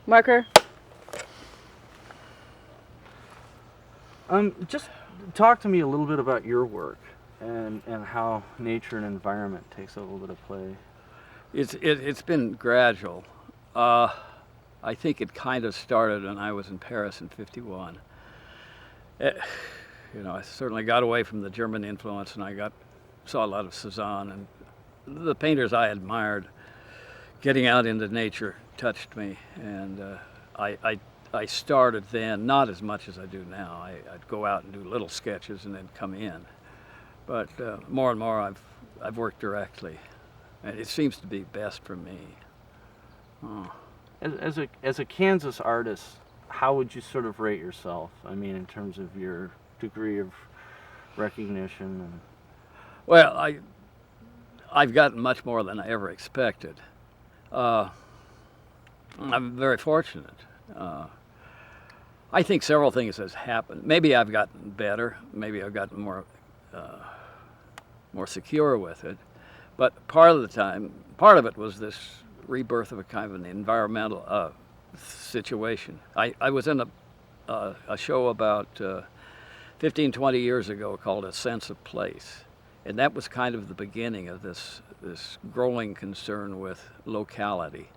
Marker. Just talk to me a little bit about your work and how nature and environment takes a little bit of play. It's been gradual. Uh, I think it kind of started when I was in Paris in '51. I certainly got away from the German influence, and saw a lot of Cezanne and the painters I admired. Getting out into nature touched me, and I, I I started then, not as much as I do now. I'd go out and do little sketches and then come in, but more and more I've worked directly, and it seems to be best for me. Oh. As a Kansas artist, how would you sort of rate yourself? I mean, in terms of your degree of recognition and. Well, I've gotten much more than I ever expected. Uh, I'm very fortunate. Uh, I think several things has happened. Maybe I've gotten better. Maybe I've gotten more secure with it. But part of it was this rebirth of a kind of an environmental situation. I was in a show about 15, 20 years ago called A Sense of Place. And that was kind of the beginning of this growing concern with locality.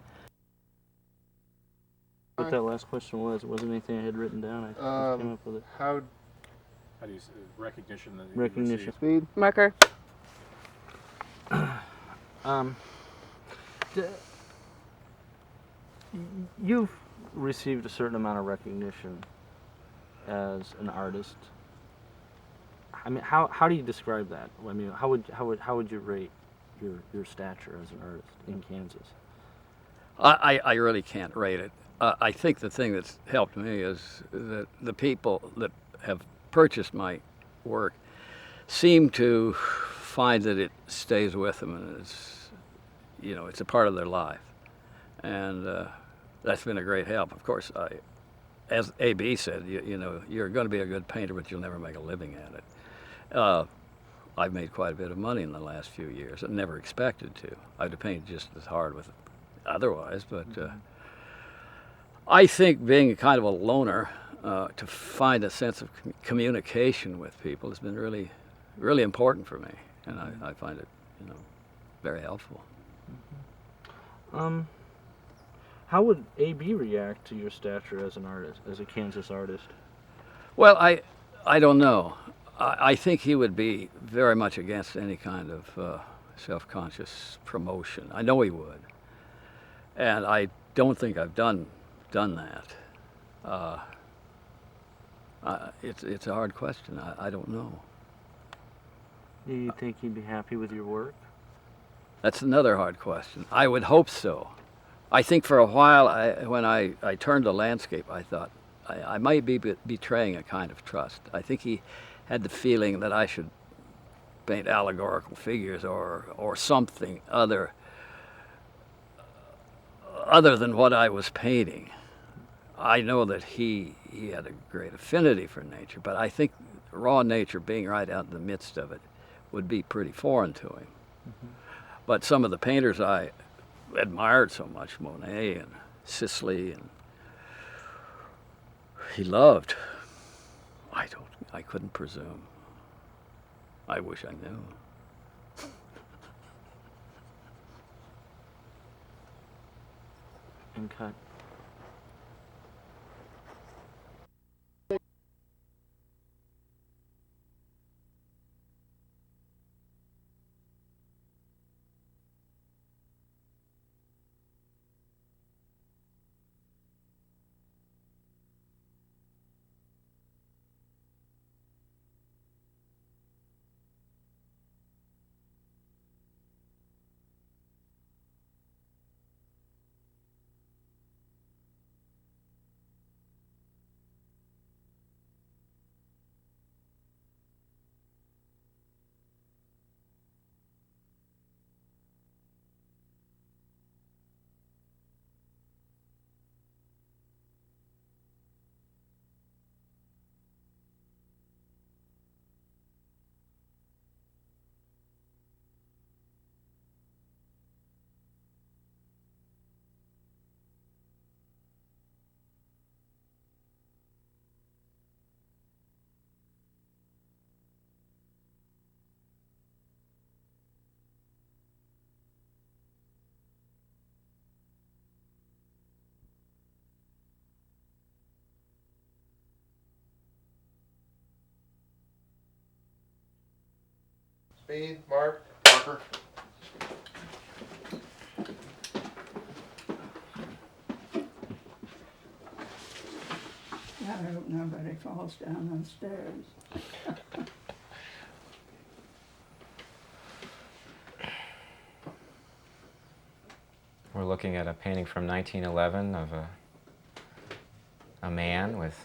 What that last question was, it wasn't anything I had written down. I just came up with it. How do you say recognition that you Recognition. receive? Speed. Marker. You've received a certain amount of recognition as an artist. I mean, how do you describe that? I mean, how would you rate your stature as an artist in Kansas? I really can't rate it. I think the thing that's helped me is that the people that have purchased my work seem to find that it stays with them, and it's a part of their life, and that's been a great help. Of course, as AB said, you're going to be a good painter, but you'll never make a living at it. I've made quite a bit of money in the last few years. I never expected to. I'd have painted just as hard with it otherwise, but I think being kind of a loner, to find a sense of communication with people has been really, really important for me, and I find it, very helpful. How would AB react to your stature as an artist, as a Kansas artist? Well, I don't know. I think he would be very much against any kind of self-conscious promotion. I know he would, and I don't think I've done that. It's a hard question. I don't know. Do you think he'd be happy with your work? That's another hard question. I would hope so. I think for a while, when I turned to landscape, I thought I might be betraying a kind of trust. I think he had the feeling that I should paint allegorical figures or something other than what I was painting. I know that he had a great affinity for nature, but I think raw nature, being right out in the midst of it, would be pretty foreign to him. Mm-hmm. But some of the painters I admired so much, Monet and Sisley, and he loved. I couldn't presume. I wish I knew. And cut. Speed, marker. I hope nobody falls down those stairs. We're looking at a painting from 1911 of a man with,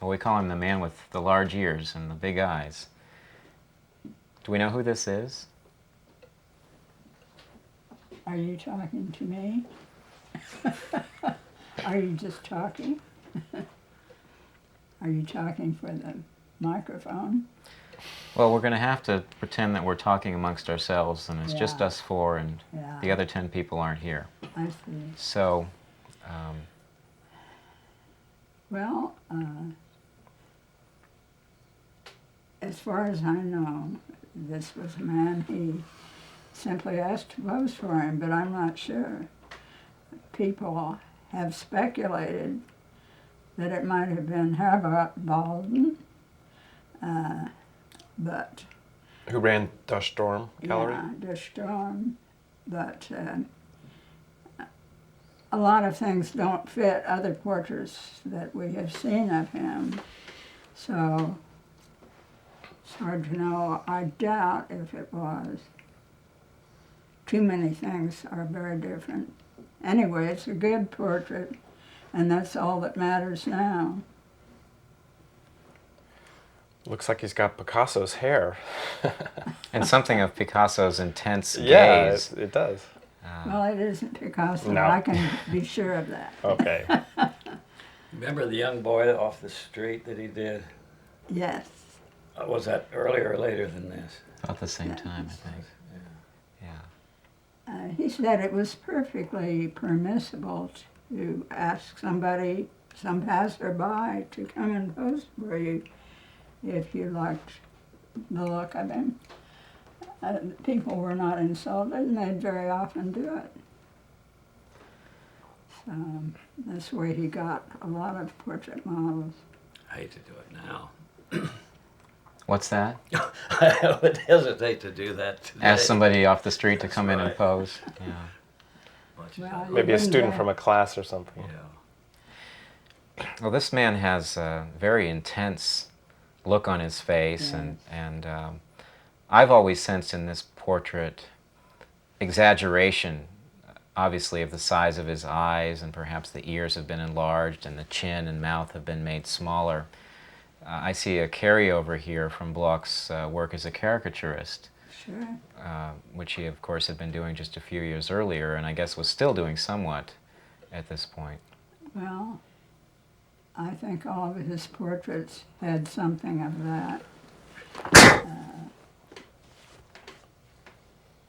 well, we call him the man with the large ears and the big eyes. Do we know who this is? Are you talking to me? Are you just talking? Are you talking for the microphone? Well, we're going to have to pretend that we're talking amongst ourselves and it's just Yeah. us four and Yeah, the other 10 people aren't here. I see. So, Well, as far as I know, this was a man, he simply asked to pose for him, but I'm not sure. People have speculated that it might have been Herbert Baldwin, but Who ran Dust Storm Gallery? yeah, Der Sturm, but a lot of things don't fit other portraits that we have seen of him, so it's hard to know. I doubt if it was. Too many things are very different. Anyway, it's a good portrait, and that's all that matters now. Looks like he's got Picasso's hair. and something of Picasso's intense Yeah, gaze. it does. Well, it isn't Picasso, No. I can be sure of that. Okay. Remember the young boy off the street that he did? Yes. Was that earlier or later than this? About the same time, I think. Yeah. He said it was perfectly permissible to ask somebody, some passerby, to come and pose for you if you liked the look of him. People were not insulted, and they'd very often do it. So that's where he got a lot of portrait models. I hate to do it now. What's that? I would hesitate to do that today. Ask somebody off the street to That's come in and right. pose. Yeah. Much as Well, I- you Maybe a wouldn't student dare. from a class or something. Yeah. Well, this man has a very intense look on his face, Yes. and I've always sensed in this portrait exaggeration, obviously, of the size of his eyes, and perhaps the ears have been enlarged, and the chin and mouth have been made smaller. I see a carryover here from Bloch's work as a caricaturist, Sure. which he, of course, had been doing just a few years earlier, and I guess was still doing somewhat at this point. Well, I think all of his portraits had something of that.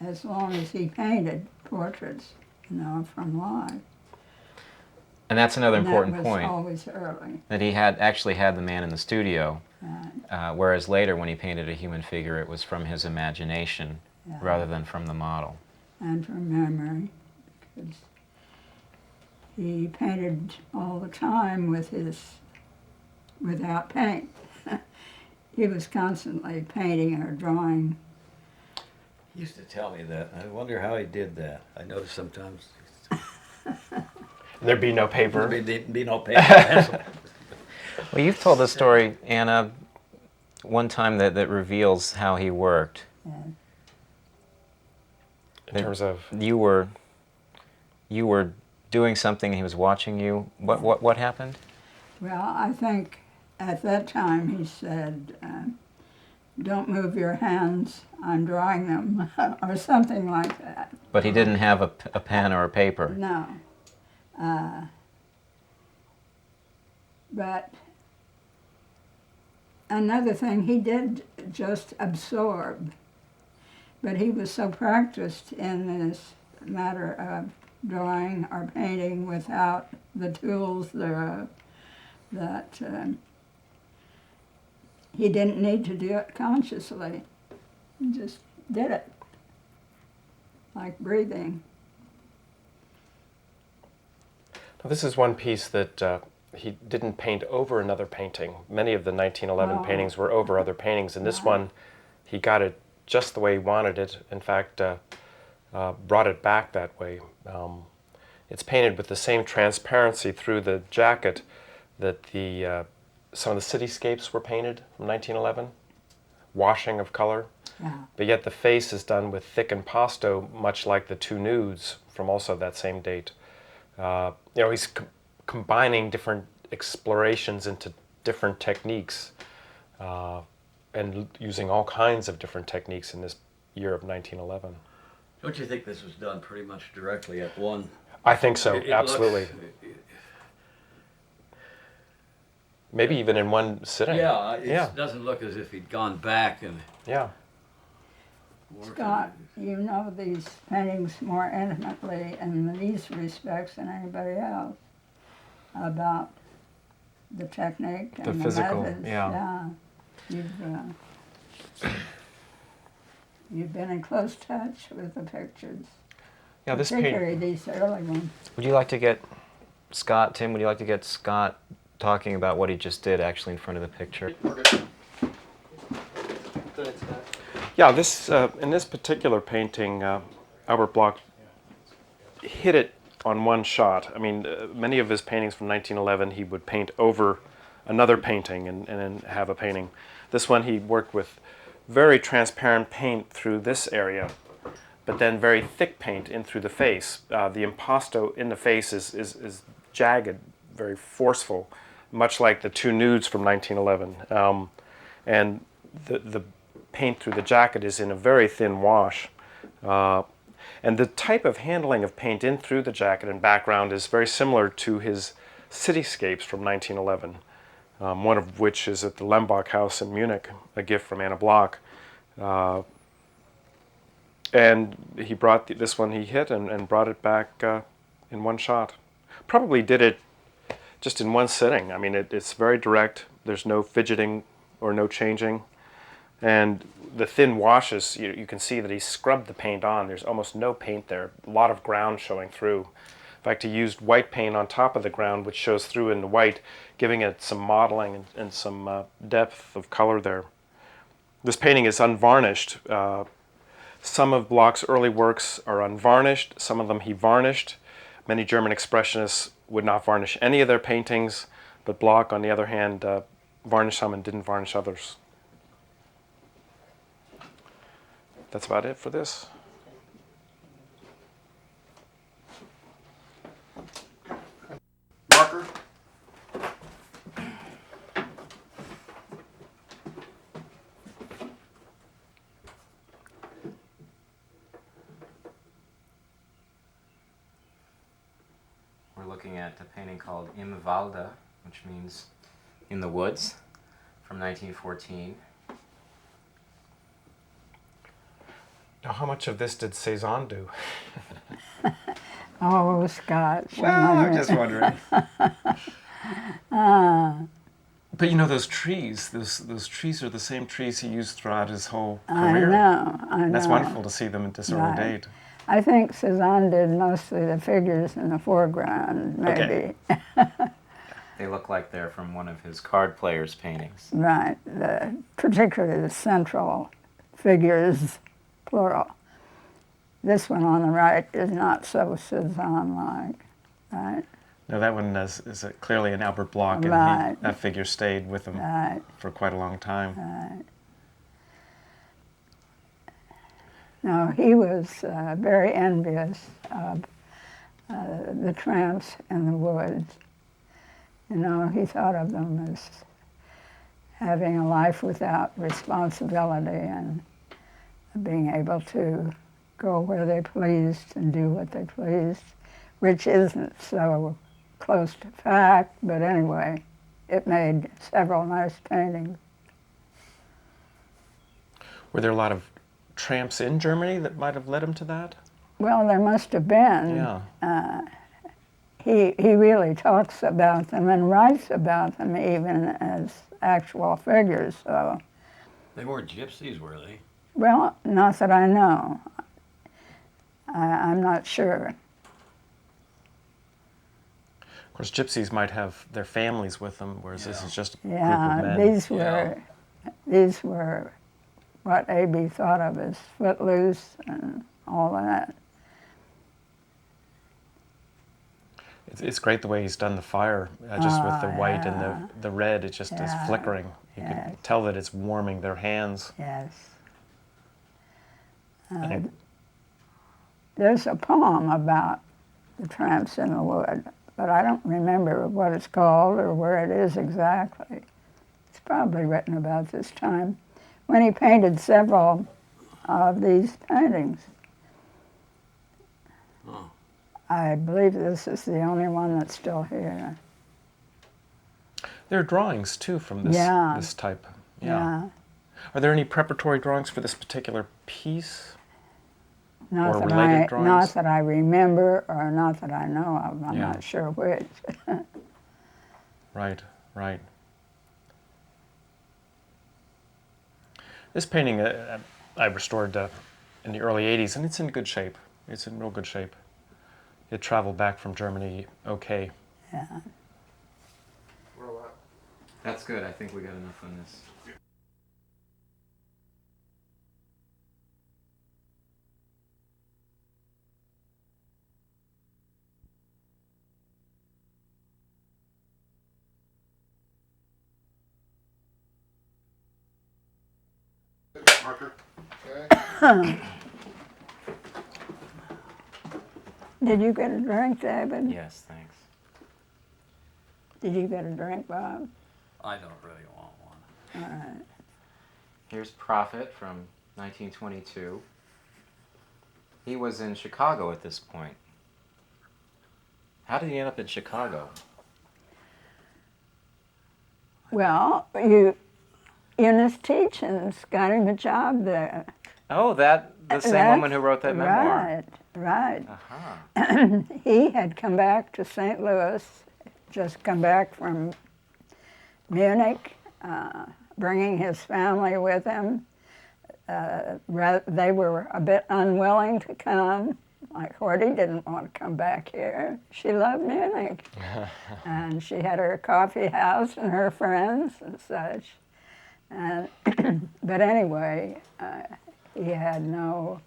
As long as he painted portraits, from life. And that's another And important that was point. always early. That he had actually had the man in the studio, Right. whereas later when he painted a human figure, it was from his imagination Yeah. rather than from the model. And from memory, because he painted all the time without paint. He was constantly painting or drawing. He used to tell me that. I wonder how he did that. I notice sometimes There'd be no paper. there'd be no paper. Well, you've told the story, Anna, one time that reveals how he worked. And In terms of, You were doing something, and he was watching you. What happened? well, I think at that time he said, "Don't move your hands. I'm drawing them," or something like that. But he didn't have a pen or a paper. No. But another thing, he did just absorb. But he was so practiced in this matter of drawing or painting without the tools thereof that he didn't need to do it consciously. He just did it, like breathing. now this is one piece that he didn't paint over another painting. Many of the 1911 Oh. paintings were over other paintings, and this Right. one, he got it just the way he wanted it. In fact, brought it back that way. It's painted with the same transparency through the jacket that some of the cityscapes were painted from 1911, washing of color. Yeah. But yet the face is done with thick impasto, much like the two nudes from also that same date. He's combining different explorations into different techniques and using all kinds of different techniques in this year of 1911. Don't you think this was done pretty much directly at one? I think so, It absolutely. looks- Maybe even in one sitting. yeah, it Yeah. doesn't look as if he'd gone back and Yeah. worked Scott, on it. you know these paintings more intimately in these respects than anybody else about the technique and The physical, methods. yeah. You've been in close touch with the pictures, Yeah, this particularly paint. these early ones. Would you like to get Tim, would you like to get Scott talking about what he just did actually in front of the picture? Yeah, this in this particular painting, Albert Bloch hit it on one shot. I mean, many of his paintings from 1911, he would paint over another painting and then have a painting. This one, he worked with very transparent paint through this area, but then very thick paint in through the face. The impasto in the face is jagged, very forceful, much like the two nudes from 1911. And the paint through the jacket is in a very thin wash. And the type of handling of paint in through the jacket and background is very similar to his cityscapes from 1911, one of which is at the Lembach House in Munich, a gift from Anna Bloch. And he brought this one he hit and brought it back in one shot. Probably did it just in one sitting. I mean, it's very direct. There's no fidgeting or no changing. And the thin washes, you can see that he scrubbed the paint on. There's almost no paint there, a lot of ground showing through. In fact, he used white paint on top of the ground, which shows through in the white, giving it some modeling and some depth of color there. This painting is unvarnished. Some of Bloch's early works are unvarnished. Some of them he varnished. Many German expressionists would not varnish any of their paintings, but Bloch, on the other hand, varnished some and didn't varnish others. That's about it for this. Marker? We're looking at a painting called Im Walde, which means in the woods, from 1914. Now, how much of this did Cezanne do? Oh, Scott. wondering. But you know, those trees, those trees are the same trees he used throughout his whole I career. know. And that's wonderful to see them at this early Right. date. I think Cezanne did mostly the figures in the foreground, maybe. Okay. They look like they're from one of his card players' paintings. Right, particularly the central figures, plural. This one on the right is not so Cezanne-like, right? No, that one is clearly an Albert Bloch, and Right. that figure stayed with him Right, for quite a long time. right. No, he was very envious of the tramps in the woods. You know, he thought of them as having a life without responsibility and being able to go where they pleased and do what they pleased, which isn't so close to fact, but anyway, it made several nice paintings. Were there a lot of tramps in Germany that might have led him to that? Well, there must have been. Yeah. He really talks about them and writes about them even as actual figures. So, They weren't gypsies, were they? well, not that I know. I'm not sure. Of course, gypsies might have their families with them, whereas this is just a group of Yeah, men. these were what A.B. thought of as Footloose and all that. It's great the way he's done the fire, just with the white and the red. It just is flickering. You yes. can tell that it's warming their hands. Yes. And There's a poem about the tramps in the wood, but I don't remember what it's called or where it is exactly. It's probably written about this time when he painted several of these paintings. Oh. I believe this is the only one that's still here. there are drawings too from this Yeah. this type. Yeah. Are there any preparatory drawings for this particular piece? Not Or that related I, drawings? not that I remember or not that I know of. I'm Yeah. not sure which. Right, right. This painting I restored in the early 80s, and it's in good shape. It's in real good shape. It traveled back from Germany okay. Yeah. That's good. I think we got enough on this. Marker. Okay. Did you get a drink, David? Yes, thanks. Did you get a drink, Bob? I don't really want one. All right. Here's Prophet from 1922. He was in Chicago at this point. How did he end up in Chicago? Well, Eunice Teachins got him a job there. Oh, the same That's woman who wrote that memoir. Right. Uh-huh. He had come back to St. Louis, just come back from Munich, bringing his family with him. They were a bit unwilling to come. Like Horty didn't want to come back here. She loved Munich. And she had her coffee house and her friends and such. But anyway, he had no,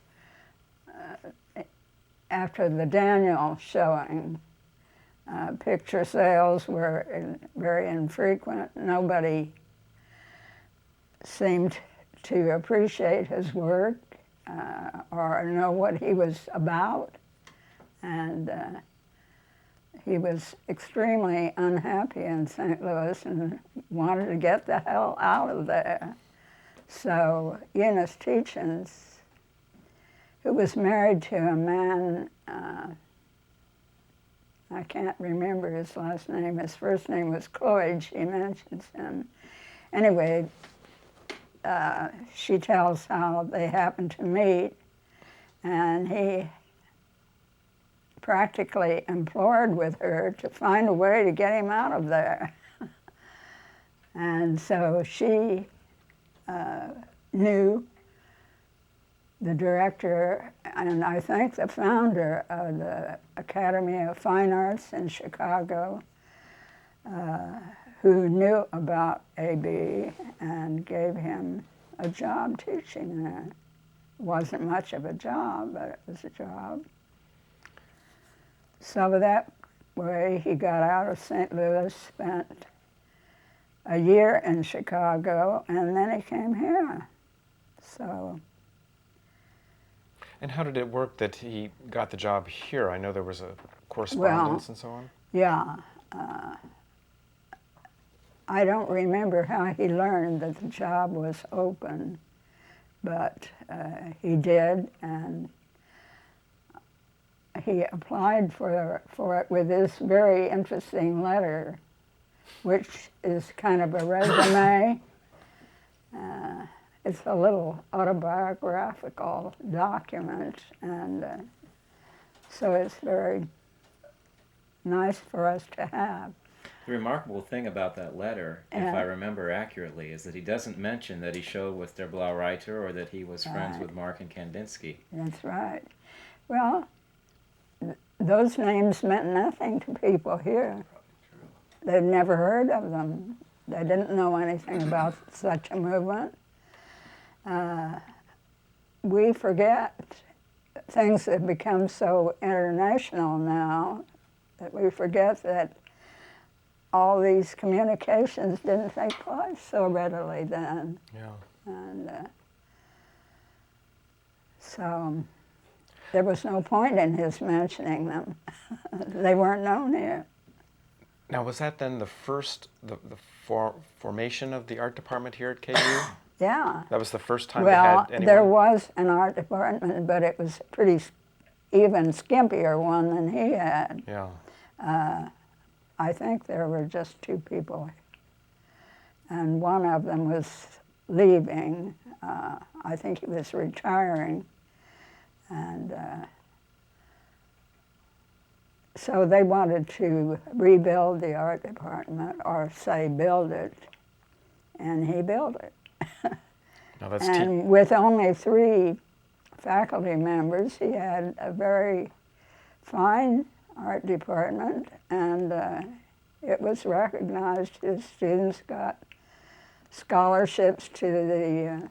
after the Daniel showing, picture sales were very infrequent. Nobody seemed to appreciate his work or know what he was about. And he was extremely unhappy in St. Louis and wanted to get the hell out of there. So Eunice Teachins, who was married to a man, I can't remember his last name. His first name was Cloyd. She mentions him. Anyway, she tells how they happened to meet, and he practically implored with her to find a way to get him out of there. And so she knew the director and I think the founder of the Academy of Fine Arts in Chicago, who knew about A.B. and gave him a job teaching there. It wasn't much of a job, but it was a job. So that way he got out of St. Louis, spent a year in Chicago, and then he came here. So. And how did it work that he got the job here? I know there was a correspondence and so on. Yeah. I don't remember how he learned that the job was open, but he did, and he applied for it with this very interesting letter, which is kind of a resume. It's a little autobiographical document, and so it's very nice for us to have. The remarkable thing about that letter, if I remember accurately, is that he doesn't mention that he showed with Der Blaue Reiter or that he was friends with Mark and Kandinsky. That's right. Well, those names meant nothing to people here. They'd never heard of them. They didn't know anything about such a movement. We forget things that become so international now that we forget that all these communications didn't take place so readily then. Yeah. And so there was no point in his mentioning them. They weren't known here. Now, was that then the first, the formation of the art department here at KU? Yeah. That was the first time Well, they had anyone? there was an art department, but it was pretty even skimpier one than he had. Yeah. I think there were just 2 people, and one of them was leaving. I think he was retiring, and so they wanted to rebuild the art department, or say build it, and he built it. Now that's And with only 3 faculty members, he had a very fine art department, and it was recognized. His students got scholarships to the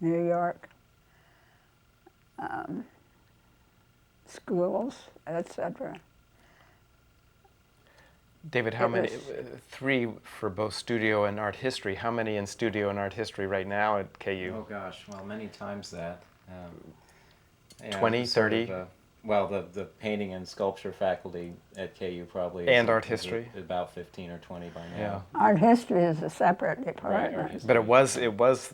New York schools, etc. David, how It many? was- 3 for both studio and art history. How many in studio and art history right now at KU? Oh gosh, well, many times that. Yeah, 20, sort 30? of, well, the painting and sculpture faculty at KU probably And is, art is history? about 15 or 20 by now. Yeah. Art history is a separate Right, department. art history. But it was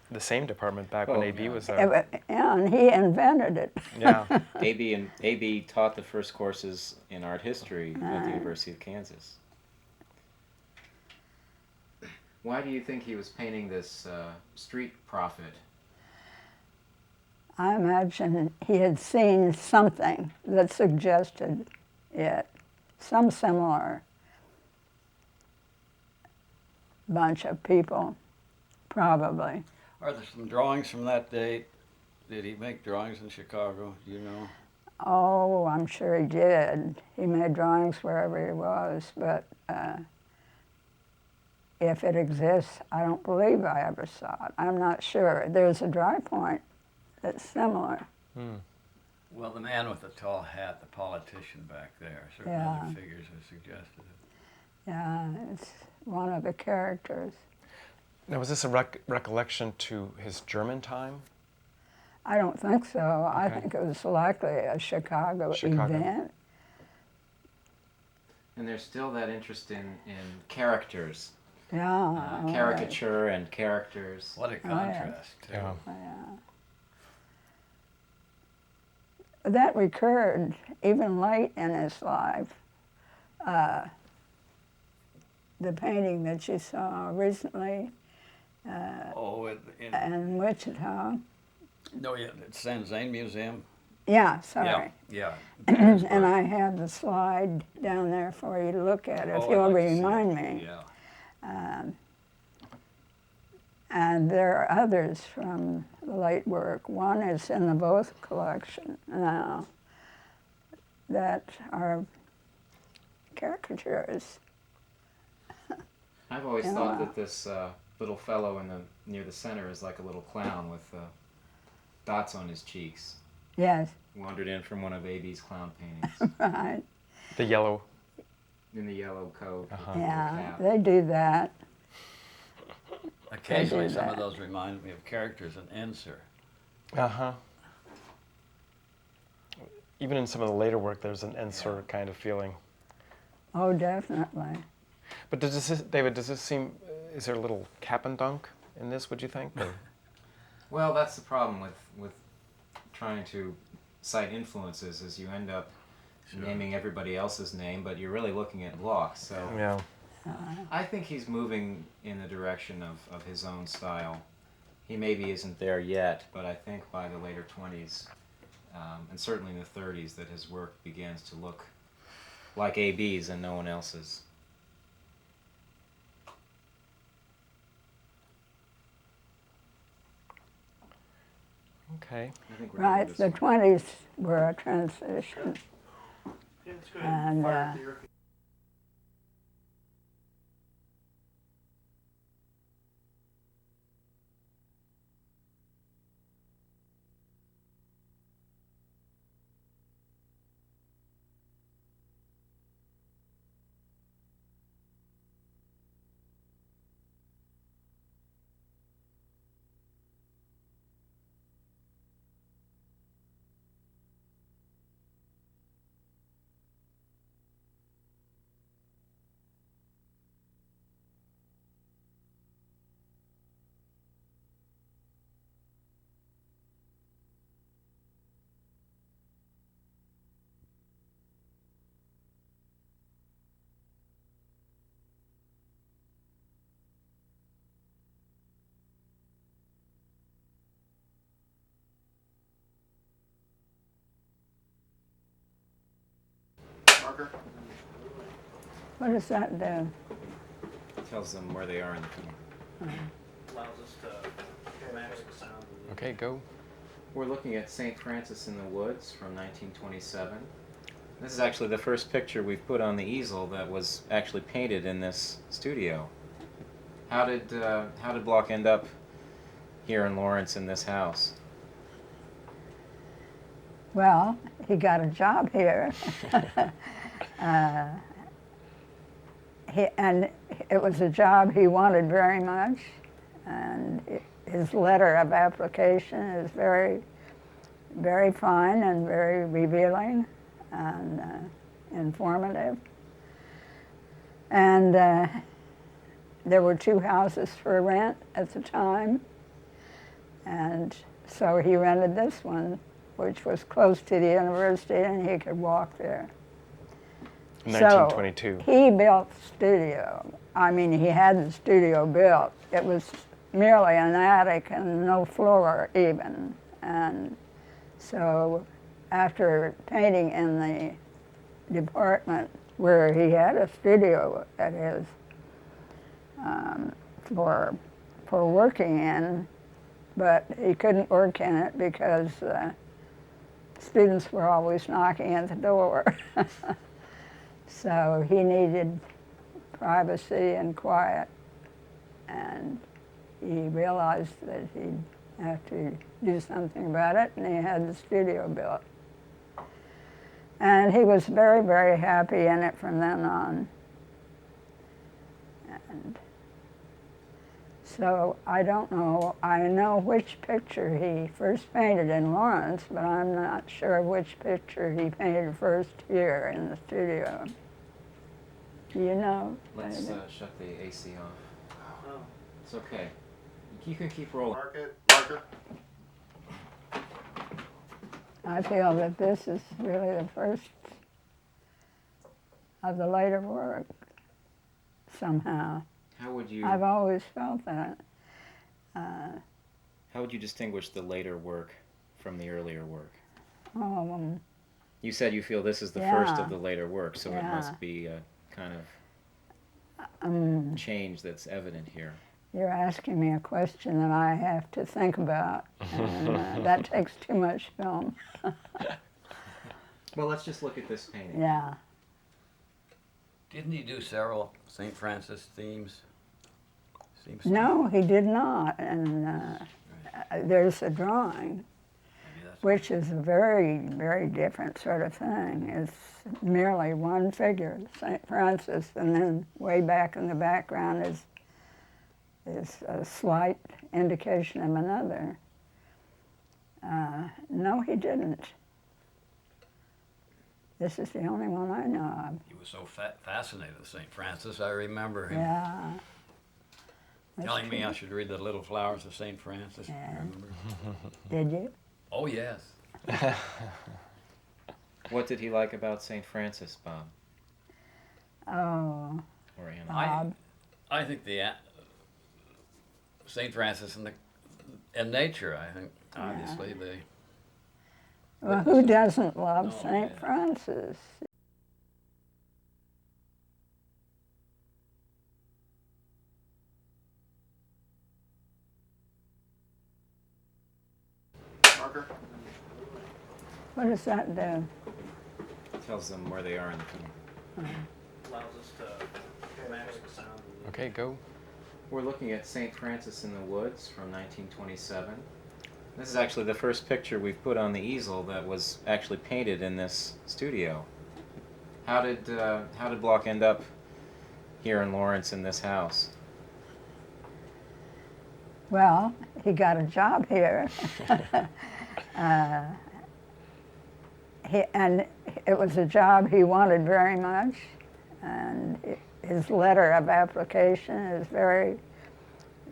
the same department back when Oh, AB yeah. was It there. wa- yeah, and he invented it. Yeah. AB taught the first courses in art history at the University of Kansas. Why do you think he was painting this street prophet? I imagine he had seen something that suggested it, some similar bunch of people, probably. Are there some drawings from that date? Did he make drawings in Chicago? Do you know? Oh, I'm sure he did. He made drawings wherever he was, but if it exists, I don't believe I ever saw it. I'm not sure. There's a dry point that's similar. Well, the man with the tall hat, the politician back there, certain Yeah. other figures have suggested it. Yeah, it's one of the characters. Now, was this a recollection to his German time? I don't think so. I Okay. think it was likely a Chicago Chicago. event. And there's still that interest in characters, Yeah. all right. caricature and characters. What a contrast, too. Yeah. That recurred even late in his life. The painting that you saw recently Oh, in Wichita. no, yeah, at San Zane Museum. Yeah, sorry. Yeah. And I have the slide down there for you to look at if Oh, I'd you'll like to see remind it. me. Yeah. And there are others from the late work. One is in the Booth collection now that are caricatures. I've always Yeah. thought that this little fellow near the center is like a little clown with dots on his cheeks. Yes, Wandered in from one of AB's clown paintings right. The yellow. in the yellow coat. with the Yeah, cap. they do that. Occasionally, do some that. of those remind me of characters in Ensor. Uh-huh. Even in some of the later work, there's an Ensor kind of feeling. Oh, definitely. But David, does this seem, is there a little cap and dunk in this, would you think? Or- Well, that's the problem with trying to cite influences, is you end up naming everybody else's name, but you're really looking at blocks. So yeah. I think he's moving in the direction of his own style. He maybe isn't there yet, but I think by the later 20s, and certainly in the 30s, that his work begins to look like AB's and no one else's. Okay. I think we're Right, doing the this one. 20s were a transition. And What does that do? Tells them where they are in the film. Allows us to match the sound. Okay, go. We're looking at St. Francis in the Woods from 1927. This is actually the first picture we've put on the easel that was actually painted in this studio. How did Bloch end up here in Lawrence in this house? Well, he got a job here. And it was a job he wanted very much, and his letter of application is very, very fine and very revealing and informative. And there were 2 houses for rent at the time, and so he rented this one, which was close to the university, and he could walk there. 1922. So he built the studio. I mean, he had the studio built. It was merely an attic and no floor even. And so after painting in the department where he had a studio at his for working in, but he couldn't work in it because students were always knocking at the door. So he needed privacy and quiet, and he realized that he'd have to do something about it, and he had the studio built. And he was very, very happy in it from then on. And so I don't know, I know which picture he first painted in Lawrence, but I'm not sure which picture he painted first here in the studio. Do you know? Let's David? shut the AC off. Oh. It's okay. You can keep rolling. Mark it, marker. I feel that this is really the first of the later work, somehow. How would you I've always felt that. how would you distinguish the later work from the earlier work? Oh, You said you feel this is the first Yeah. of the later work, so it Yeah. must be a kind of change that's evident here. you're asking me a question that I have to think about, and that takes too much film. Well, let's just look at this painting. Yeah. Didn't he do several St. Francis themes? Seems No, he did not, and there's a drawing, maybe that's which is a very, very different sort of thing. It's merely one figure, St. Francis, and then way back in the background is a slight indication of another. No, he didn't. This is the only one I know of. he was so fascinated with St. Francis. I remember him Yeah. That's telling me true. I should read the Little Flowers of St. Francis. Yeah. Remember? Did you? Oh yes. What did he like about St. Francis, Bob? Oh, Or Anna? Bob. I think the St. Francis and nature. I think obviously they. Well, who doesn't love Oh, St. yeah. Francis? Marker. What does that do? Tells them where they are in the film. Allows us to match the sound. Okay, go. We're looking at St. Francis in the Woods from 1927. This is actually the first picture we've put on the easel that was actually painted in this studio. How did Bloch end up here in Lawrence in this house? Well, he got a job here. And it was a job he wanted very much, and his letter of application is very,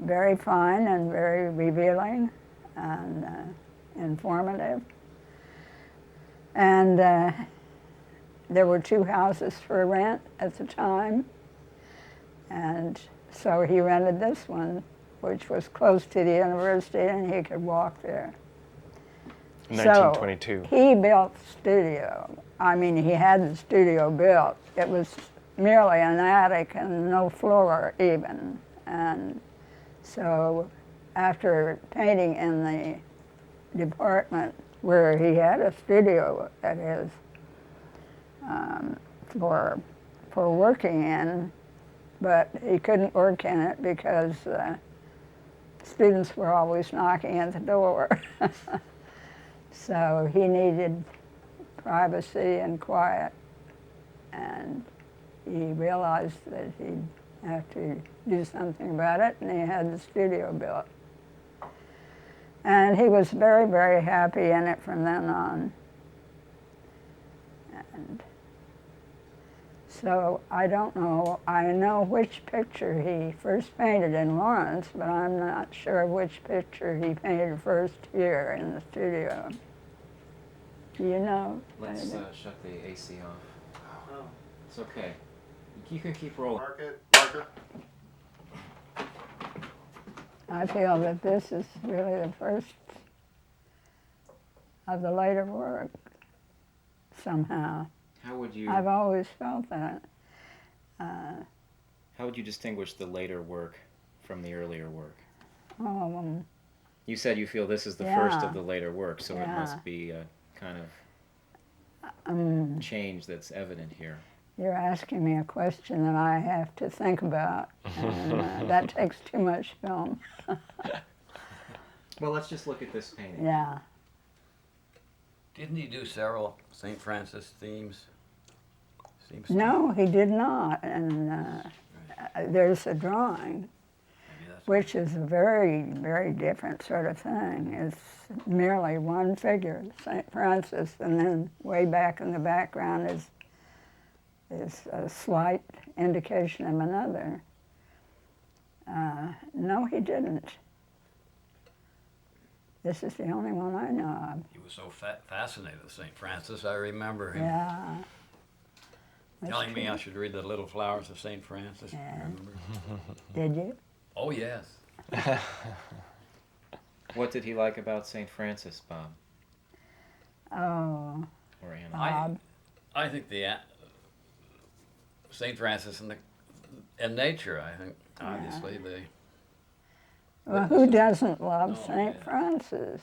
very fine and very revealing and informative. And there were 2 houses for rent at the time, and so he rented this one, which was close to the university, and he could walk there. 1922. So he built the studio. I mean, he had the studio built. It was merely an attic and no floor even. And so after painting in the department where he had a studio, that is, for working in, but he couldn't work in it because students were always knocking at the door. So he needed privacy and quiet, and he realized that he'd have to do something about it, and he had the studio built. And he was very, very happy in it from then on. And so I don't know, I know which picture he first painted in Lawrence, but I'm not sure which picture he painted first here in the studio. Do you know? Let's David? shut the AC off. It's okay. You can keep rolling. Mark it. Marker. I feel that this is really the first of the later work, somehow. How would you I've always felt that. how would you distinguish the later work from the earlier work? Oh, You said you feel this is the first Yeah. of the later work, so it Yeah. must be a kind of change that's evident here. you're asking me a question that I have to think about, and that takes too much film. Well, let's just look at this painting. Yeah. Didn't he do several St. Francis themes? Seems to No, he did not, and there's a drawing, maybe that's which is a very, very different sort of thing. It's merely one figure, St. Francis, and then way back in the background is a slight indication of another. No, he didn't. This is the only one I know of. He was so fascinated with St. Francis. I remember him Yeah. That's telling me true. I should read the Little Flowers of St. Francis. Yeah. Remember? Did you? Oh, yes. What did he like about St. Francis, Bob Oh, or Anna? Bob. I think the St. Francis and nature, I think, obviously, they. Well, who doesn't love Oh, St. yeah. Francis,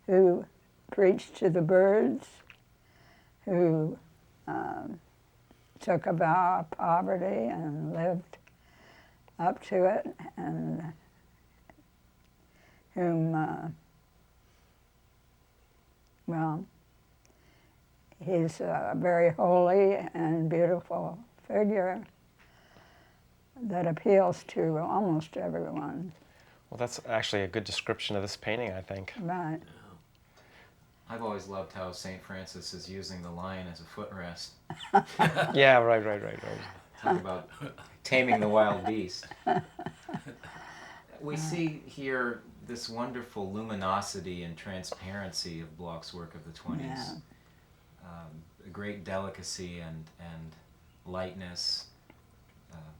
who preached to the birds, who took a vow of poverty and lived up to it, and whom, well, he's a very holy and beautiful figure that appeals to almost everyone. Well, that's actually a good description of this painting, I think. Right. I've always loved how St. Francis is using the lion as a footrest. Yeah, right. Talk about taming the wild beast. We see here this wonderful luminosity and transparency of Bloch's work of the 20s. Yeah. A great delicacy and lightness,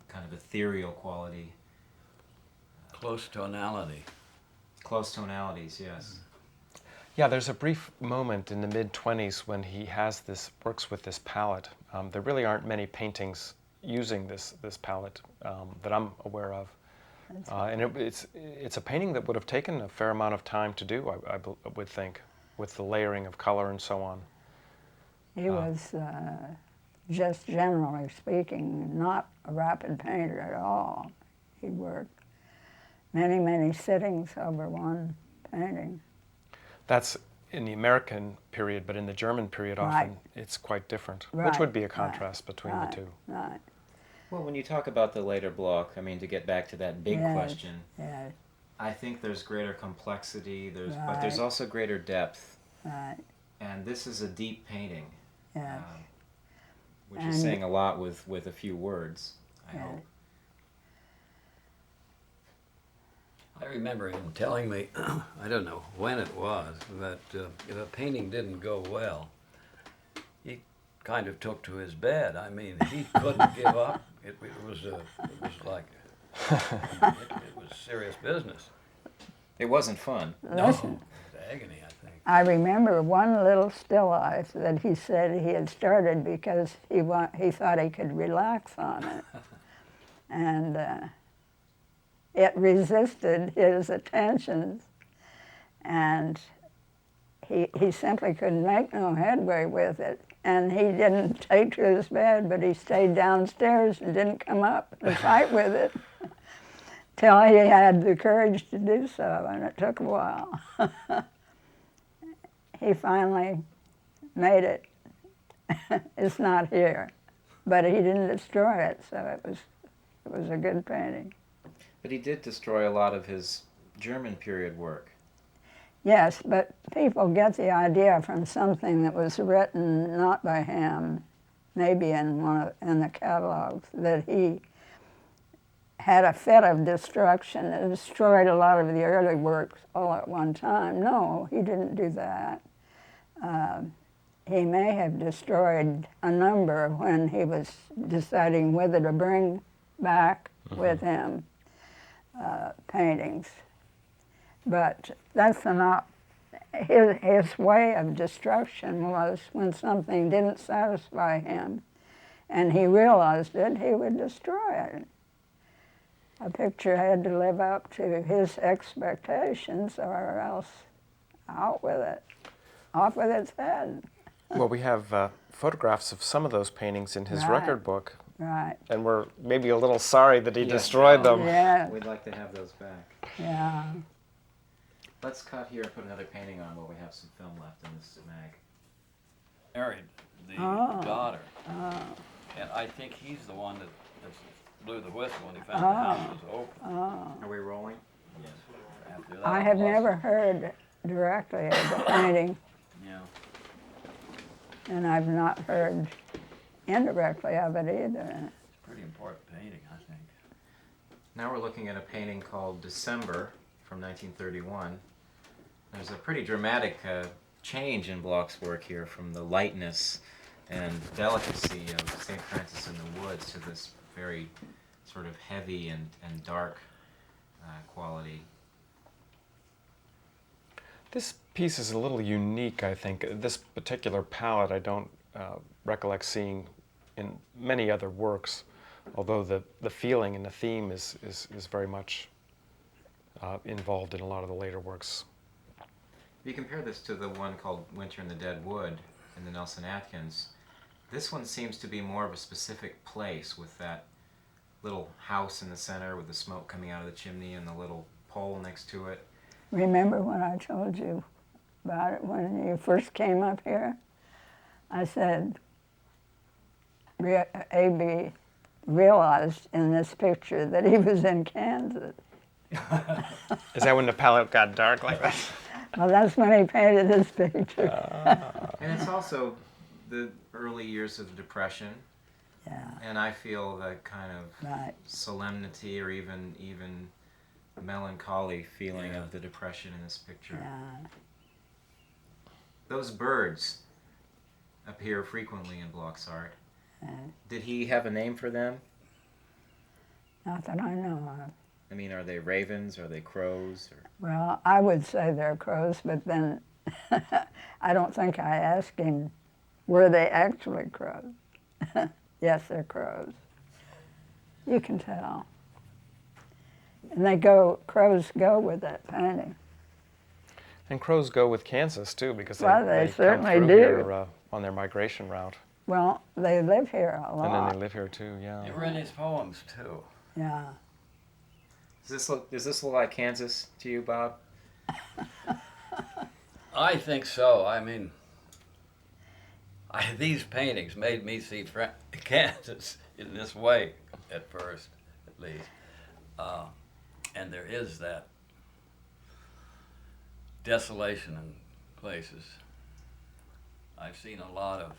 kind of ethereal quality. Close tonality. Close tonalities, yes. Yeah, there's a brief moment in the mid-20s when he works with this palette. There really aren't many paintings using this palette that I'm aware of. And it's a painting that would have taken a fair amount of time to do, I would think, with the layering of color and so on. He was, just generally speaking, not a rapid painter at all. He worked many, many sittings over one painting. That's in the American period, but in the German period often Right. it's quite different, which Right, would be a right, contrast between the two. Right, Well, when you talk about the later Bloch, I mean, to get back to that big Yes. question, yeah, I think there's greater complexity, but there's Right. also greater depth. right, And this is a deep painting, yes. which is And- saying a lot with a few words, I Yeah. hope. I remember him telling me, I don't know when it was, that if a painting didn't go well, he kind of took to his bed. I mean, he couldn't give up. It was like, it was serious business. It wasn't fun. Listen, It was agony, I think. I remember one little still life that he said he had started because he thought he could relax on it. And it resisted his attentions, and he simply couldn't make no headway with it. And he didn't take to his bed, but he stayed downstairs and didn't come up and fight with it till he had the courage to do so, and it took a while. He finally made it. It's not here, but he didn't destroy it, so it was a good painting. But he did destroy a lot of his German period work. Yes, but people get the idea from something that was written not by him, maybe in the catalogs, that he had a fit of destruction and destroyed a lot of the early works all at one time. No, he didn't do that. He may have destroyed a number when he was deciding whether to bring back with him paintings. But that's not, his way of destruction was when something didn't satisfy him and he realized it, he would destroy it. A picture had to live up to his expectations or else out with it, off with its head. Well, we have photographs of some of those paintings in his Right. record book, Right, and we're maybe a little sorry that he Yes. destroyed them. yeah, We'd like to have those back. yeah. Let's cut here and put another painting on while we have some film left in this mag. Married the Oh. daughter. And I think he's the one that blew the whistle when he found the house was open. Are we rolling? After that, I have lost- never heard directly of the painting, Yeah. and I've not heard indirectly of it either. It's a pretty important painting, I think. Now we're looking at a painting called December from 1931. There's a pretty dramatic change in Bloch's work here from the lightness and delicacy of St. Francis in the Woods to this very sort of heavy and dark quality. This piece is a little unique, I think. This particular palette I don't recollect seeing in many other works, although the feeling and the theme is very much involved in a lot of the later works. If you compare this to the one called Winter in the Dead Wood in the Nelson Atkins, this one seems to be more of a specific place with that little house in the center with the smoke coming out of the chimney and the little pole next to it. Remember when I told you about it when you first came up here? I said, A.B. realized in this picture that he was in Kansas. Is that when the palette got dark like that? Well, that's when he painted this picture. And it's also the early years of the Depression, Yeah, and I feel the kind of right. solemnity or even melancholy feeling of the Depression in this picture. Yeah. Those birds appear frequently in Bloch's art. Yeah. Did he have a name for them? Not that I know of. I mean, are they ravens? Are they crows? Or... Well, I would say they're crows, but then I don't think I asked him, were they actually crows? Yes, they're crows. You can tell. And crows go with that painting. And crows go with Kansas too, because Well, they come certainly through do. here, on their migration route, Well, they live here a and then lot. they live here too. Yeah. They were in his poems too. Yeah. Does this look like Kansas to you, Bob? I think so. I mean, these paintings made me see Kansas in this way at first, at least. And there is that desolation in places. I've seen a lot of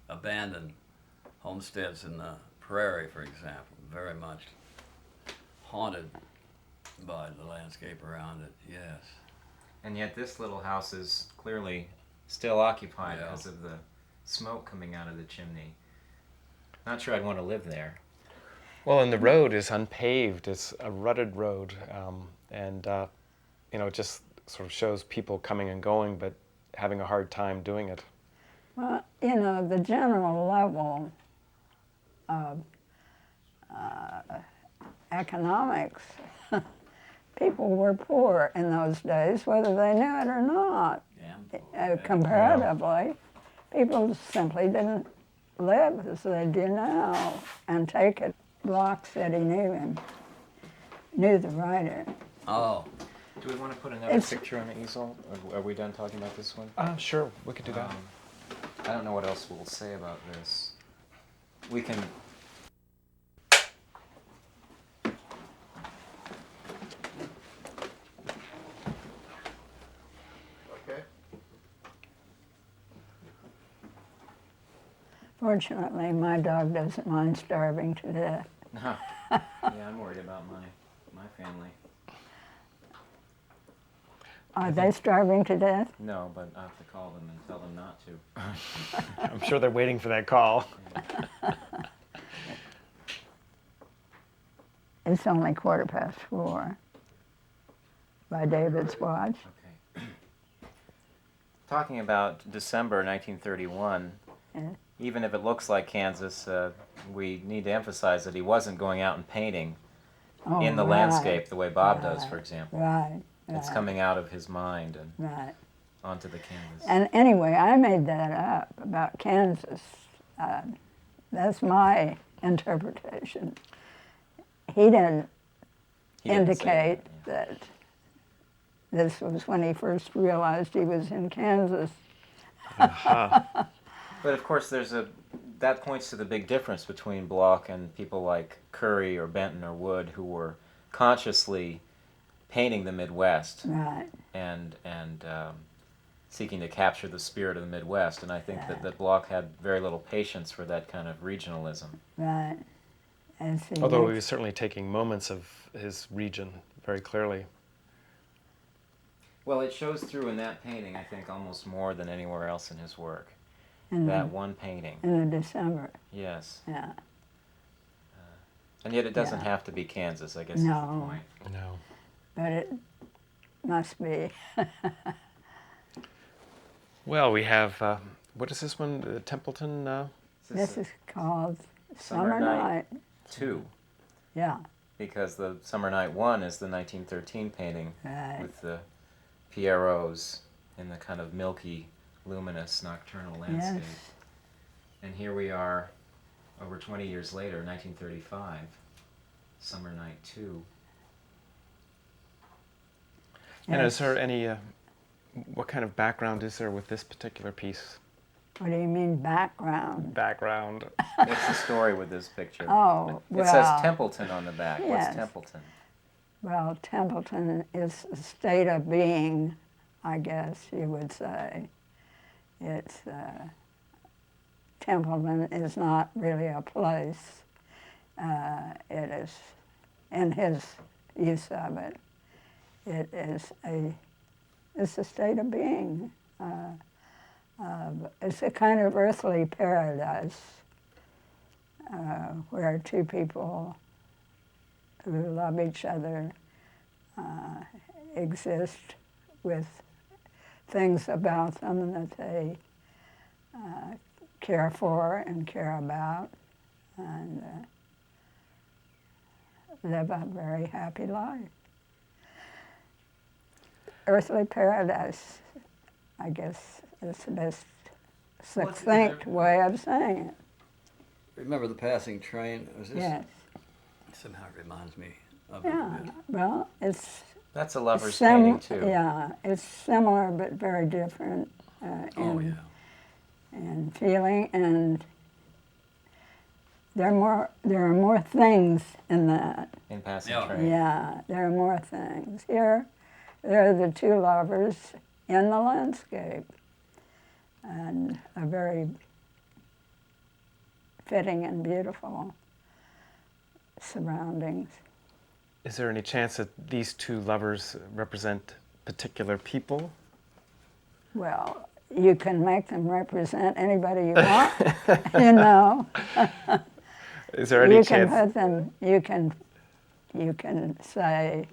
abandoned homesteads in the prairie, for example, very much haunted by the landscape around it, yes. And yet this little house is clearly still occupied Yeah. because of the smoke coming out of the chimney. Not sure I'd want to live there. Well, and the road is unpaved. It's a rutted road, and it just sort of shows people coming and going. But having a hard time doing it? Well, you know, the general level of economics, people were poor in those days, whether they knew it or not. Comparatively, people simply didn't live as they do now. And take it, Bloch said he knew him, knew the writer. Oh. Do we want to put another It's- picture on the easel? Are we done talking about this one? Sure, we could do that. I don't know what else we'll say about this. We can. Okay. Fortunately, my dog doesn't mind starving to death. Yeah, I'm worried about my family. Are they starving to death? No, but I have to call them and tell them not to. I'm sure they're waiting for that call. It's only 4:15 by David's watch. Okay. Talking about December 1931, Yeah. even if it looks like Kansas, we need to emphasize that he wasn't going out and painting Oh, in the right, landscape the way Bob does, for right, example. Right, It's right, coming out of his mind and right. onto the canvas. And anyway, I made that up about Kansas. That's my interpretation. He didn't He didn't say indicate that, that this was when he first realized he was in Kansas. But of course, that points to the big difference between Bloch and people like Curry or Benton or Wood, who were consciously painting the Midwest Right, and seeking to capture the spirit of the Midwest. And I think that Bloch had very little patience for that kind of regionalism. right. And see, Although he was certainly taking moments of his region very clearly. Well, it shows through in that painting, I think, almost more than anywhere else in his work. in That the, one painting, in the December, yes. yeah. And yet it doesn't Yeah. have to be Kansas, I guess is the No. point. No. But it must be. Well, we have, what is this one? Templeton? This is called Summer Summer Night. Night. 2, Yeah, because the Summer Night 1 is the 1913 painting right. with the Pierrots in the kind of milky, luminous nocturnal landscape. Yes. And here we are, over 20 years later, 1935, Summer Night 2. And is Yes. there any, what kind of background is there with this particular piece? What do you mean background? Background. What's the story with this picture? Oh, It well, says Templeton on the back. yes. What's Templeton? well, Templeton is a state of being, I guess you would say. It's Templeton is not really a place. It is, in his use of it, it's a state of being. It's a kind of earthly paradise where two people who love each other exist with things about them that they care for and care about, and live a very happy life. Earthly paradise, I guess, is the best succinct way of saying it. Remember the passing train? Was this Yes. somehow reminds me of Yeah. it. Well, it's That's a lover's sim- painting, too. Yeah, it's similar but very different Oh in, yeah. in feeling, and there are more things in that. In Passing Yeah. Train. Yeah, there are more things. Here, there are the two lovers in the landscape, and a very fitting and beautiful surroundings. Is there any chance that these two lovers represent particular people? Well, you can make them represent anybody you want, you know. Is there any You can chance? put them, you can say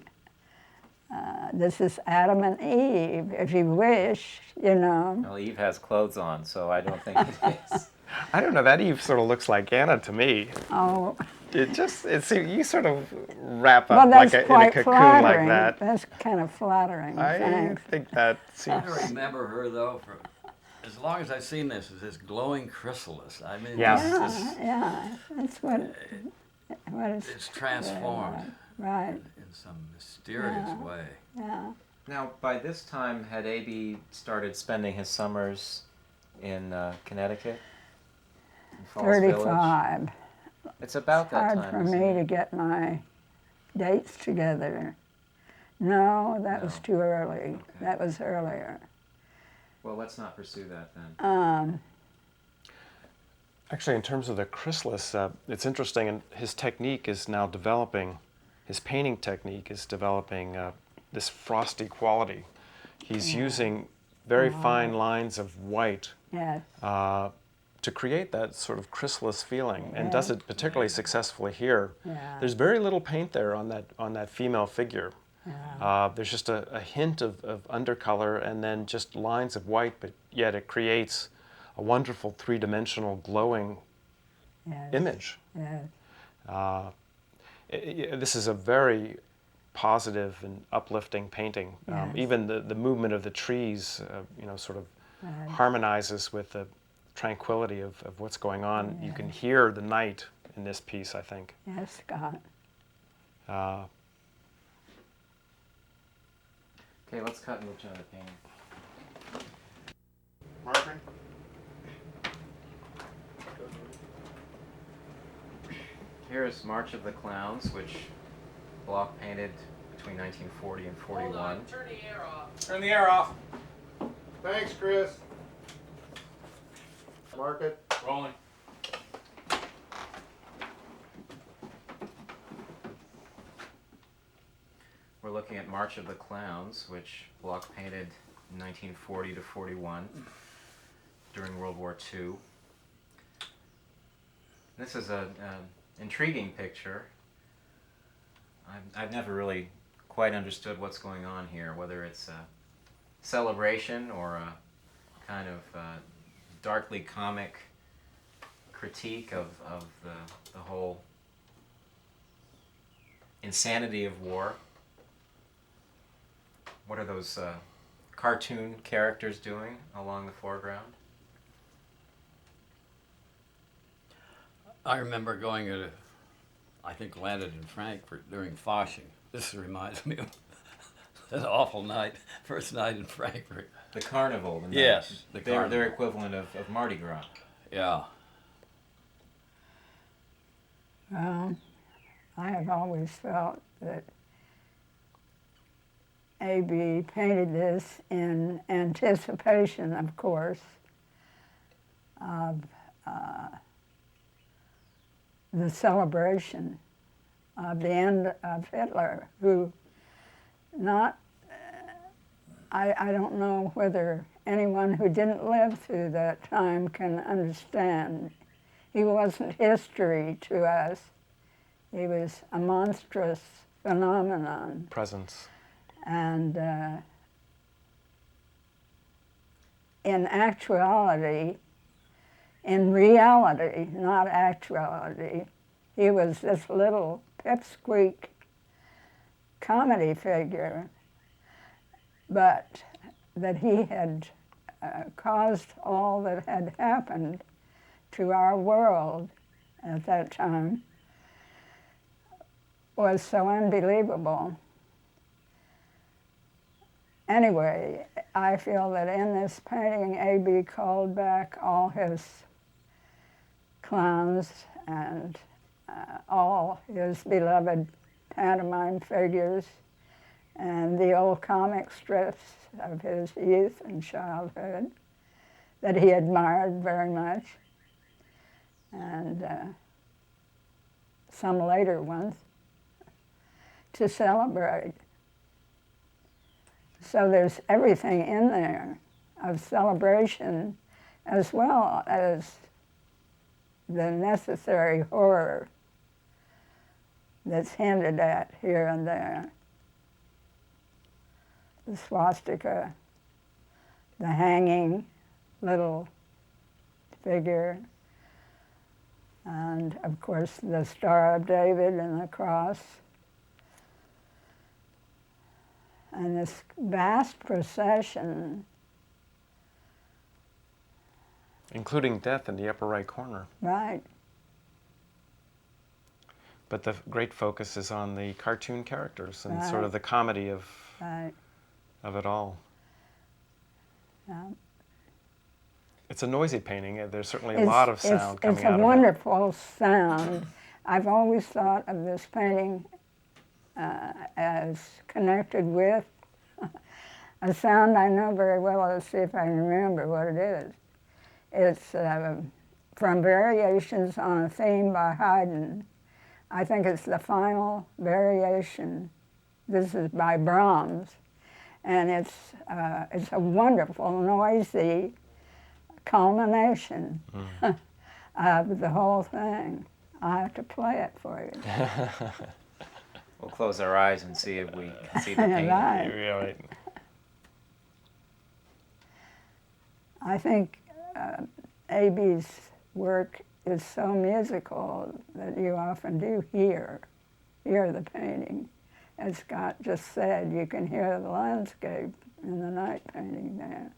This is Adam and Eve, if you wish, you know. Well, Eve has clothes on, so I don't think it is. I don't know. That Eve sort of looks like Anna to me. Oh, You sort of wrap well, up like that's in a quite cocoon flattering. like that. That's kind of flattering, I thanks. think that seems. I remember her though for as long as I've seen this is this glowing chrysalis. I mean, Yeah. Yeah, that's what it's transformed right, in some mysterious way. yeah. Now, by this time, had A.B. started spending his summers in Connecticut? In Falls Village? 35. It's about that Hard time. for isn't me it? to get my dates together. No, that was No. too early. That was earlier. Well, let's not pursue that then. Actually, in terms of the chrysalis, it's interesting, and his technique is now developing. His painting technique is developing this frosty quality. He's using very fine lines of white Yes, to create that sort of chrysalis feeling, and does it particularly successfully here. yeah. There's very little paint there on that female figure. There's just a hint of undercolor and then just lines of white, but yet it creates a wonderful three-dimensional glowing Yes, image. yes, This is a very positive and uplifting painting. Yes. Even the movement of the trees, sort of harmonizes with the tranquility of what's going on. You can hear the night in this piece, I think. yes, Scott. Okay, let's cut and move to another painting. Marker? Here is March of the Clowns, which Bloch painted between 1940 and 41. Turn the air off. Thanks, Chris. Mark it. Rolling. We're looking at March of the Clowns, which Bloch painted in 1940 to 41 during World War II. This is an intriguing picture. I've never really quite understood what's going on here, whether it's a celebration or a kind of darkly comic critique of the whole insanity of war. What are those cartoon characters doing along the foreground? I remember going to, I think landed in Frankfurt during Fasching. This reminds me of that awful night, first night in Frankfurt. The carnival. Yes, the their carnival. equivalent of Mardi Gras. Yeah. Well, I have always felt that A.B. painted this in anticipation, of course, of the celebration of the end of Hitler, who I don't know whether anyone who didn't live through that time can understand. He wasn't history to us. He was a monstrous phenomenon. Presence. And in actuality, in reality, not actuality, he was this little pipsqueak comedy figure, but that he had caused all that had happened to our world at that time was so unbelievable. Anyway, I feel that in this painting, A.B. called back all his clowns and all his beloved pantomime figures and the old comic strips of his youth and childhood that he admired very much, and some later ones to celebrate. So there's everything in there of celebration as well as the necessary horror that's hinted at here and there. the swastika, the hanging little figure, and of course the Star of David and the cross. And this vast procession, Including death in the upper right corner. right, But the great focus is on the cartoon characters and sort Right. of the comedy right, of it all. yeah. It's a noisy painting. There's certainly a lot of sound coming it's out a of it. wonderful sound. I've always thought of this painting as connected with a sound I know very well. Let's see if I can remember what it is. It's from Variations on a Theme by Haydn. I think it's the final variation. This is by Brahms, and it's a wonderful, noisy culmination of the whole thing. I have to play it for you. We'll close our eyes and see if we can see the painting. Right. Yeah, right. I think A.B.'s work is so musical that you often do hear the painting. As Scott just said, you can hear the landscape in the night painting there.